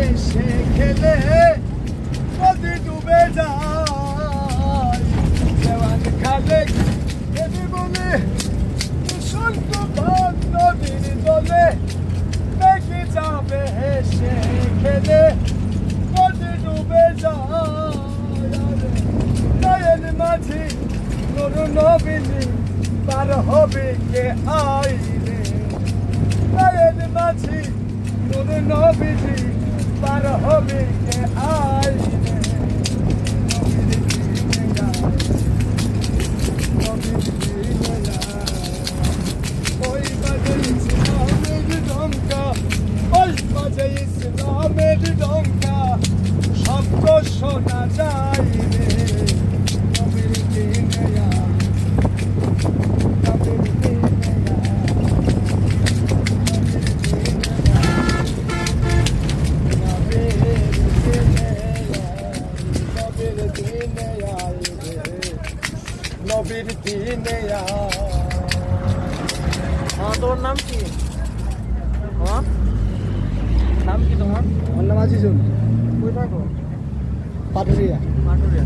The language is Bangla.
হেসে খেলে নদী ডুবে যায় দেওয়ান খালে দেবী বলে শুল্ক ভাগ নদীর দলে দেখে যাবে হেসে খেলে নদী ডুবে যায় মাঝি নুর নবীনি পার হবে কে আইলে নয়ন মাঝি নুর নবীনি পার হবে কে আইলে ওই বাজে ইসলামের ডঙ্কা ওই বাজে ইসলামের ডঙ্কা শব্দ শোনা যায় রে নবীর দিনে নবীর দিনে তোর নাম কি? নাম কি তোমার? আমার নাম আজিজুল। কই থাকো? পাটুরিয়া। পাটুরিয়া।